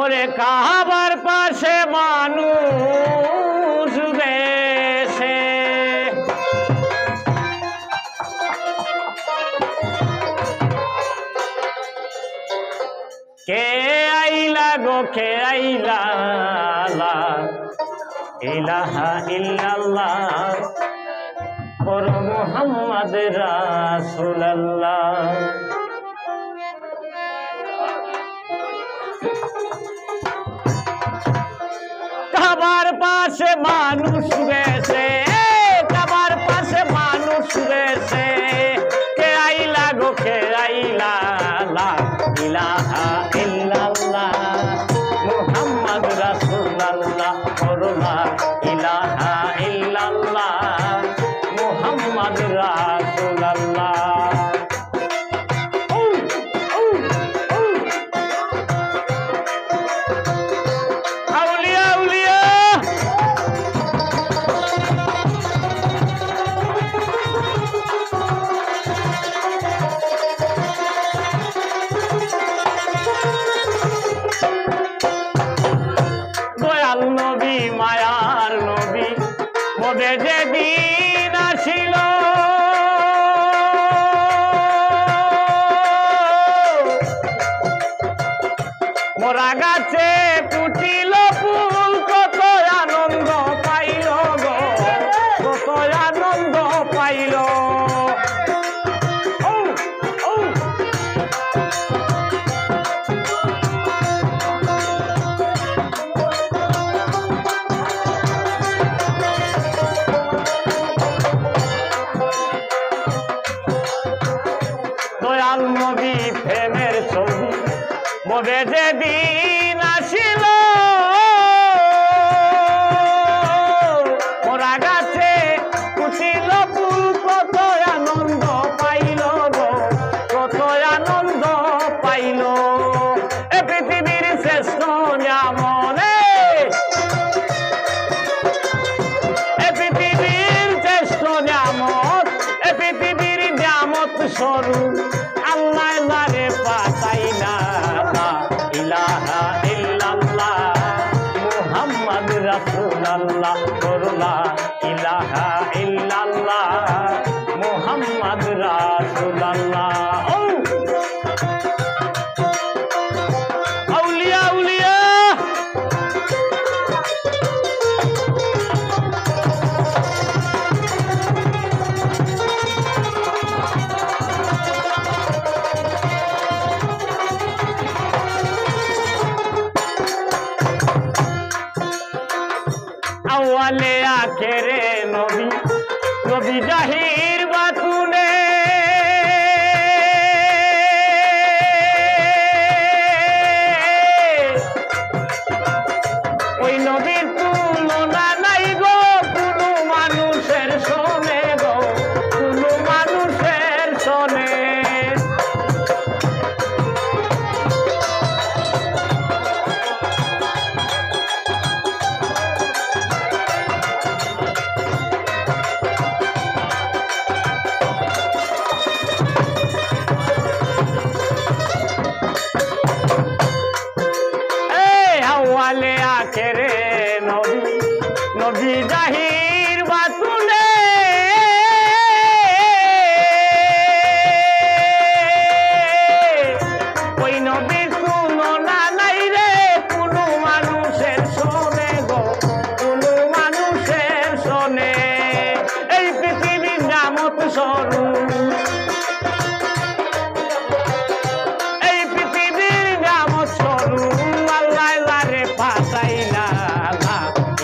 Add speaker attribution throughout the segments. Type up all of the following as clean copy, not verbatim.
Speaker 1: ওরে কাবার পাশে মানুষ বেশে কে আইলা গো কে আইলা লা ইলাহা ইল্লাল্লাহ পর মুহাম্মদ রাসূলুল্লাহ। কাবার পাশে মানুষ বেশে কাবার পাশে মানুষ বেশে কে আইলা গো কে আইলা লা ইলাহা ইল্লাল্লাহ মুহাম্মদ রাসূলুল্লাহ করলা ইলাহা ইল্লাল্লাহ মুহাম্মদ রাসূলুল্লাহ। নবী মায়ার নবী মোদের যেদিন আসিল মোরা গাছে ফুটিল ফুল কত আনন্দ পাইল গো কত আনন্দ পাইল। দয়াল নবী প্রেমের ছবি মোদের যেদিন আসিল মোরা গাছে ফুটিল ফুল কত আনন্দ পাইল গো কত আনন্দ পাইল। এ পৃথিবীর শ্রেষ্ঠ নিয়ামনে এ পৃথিবীর শ্রেষ্ঠ নিয়ামত এ পৃথিবীর নিয়ামত স্বরূপ আল্লাহ লারে পাতাইনা ইলাহা ইল্লাল্লাহ মুহাম্মদ রাসূলুল্লাহ করলা ইলাহা ইল্লাল্লাহ মুহাম্মদ রাসূলুল্লাহ। আউলিয়া আউলিয়া আওয়ালে আখেরে নবী নবী জাহির বাতুনে ওই নবীর তুলনা নাই গো কোনো মানুষের সনে গো কোনো মানুষের সনে। আওয়ালে আখেরে নবী নবী জাহির বাতুনে ওই নবীর তুলনা নাই রে কোনো মানুষের শোনে গো কোনো মানুষের শোনে। এই পৃথিবীর নামত স্বরূপ এই পৃথিবীর নামত স্বরূপ পাতাইনা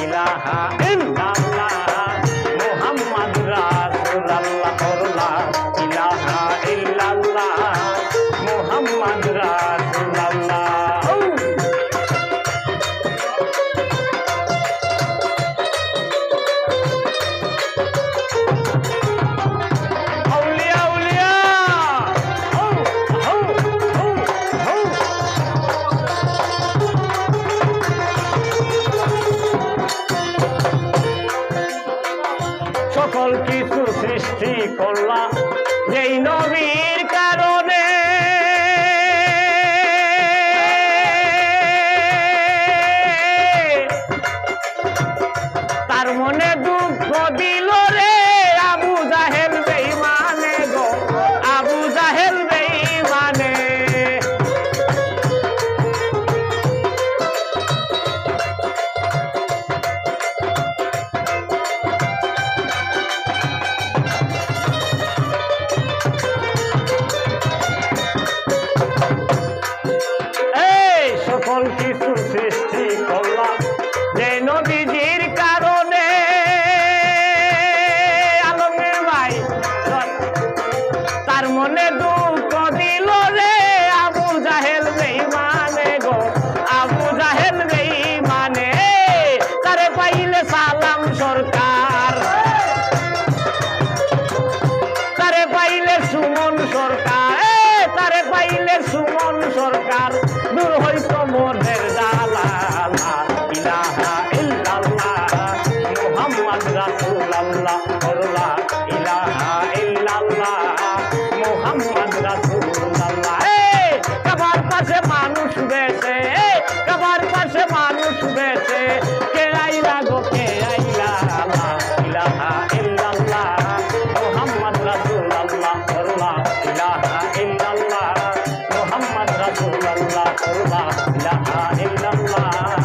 Speaker 1: ইলাহা ইল্লাল্লাহ মুহাম্মদ রাসূলুল্লাহ করলা ইলাহা ইল্লাল্লাহ মুহাম্মদ রাসূলুল্লাহ। আউলিয়া আউলিয়া সকল কিছু সৃষ্টি করলাম যেই নবীর কারণে লাগে সুমন সরকার দূর হইতো মোদের জ্বালা লা ইলাহা ইল্লাল্লাহ মুহাম্মদ রাসূলুল্লাহ লা ইলাহা ইল্লাল্লাহ মুহাম্মদ রাসূলুল্লাহ কাবার পাশে মানুষ বেছে কাবার পাশে মানুষ বেছে কে আইলা গো কে আইলা লা ইলাহা ইল্লাল্লাহ মুহাম্মদ রাসূলুল্লাহ লা ইলাহা ইল্লাল্লাহ মুহাম্মদ রাসূলুল্লাহ লা ইলাহা ইল্লাল্লাহ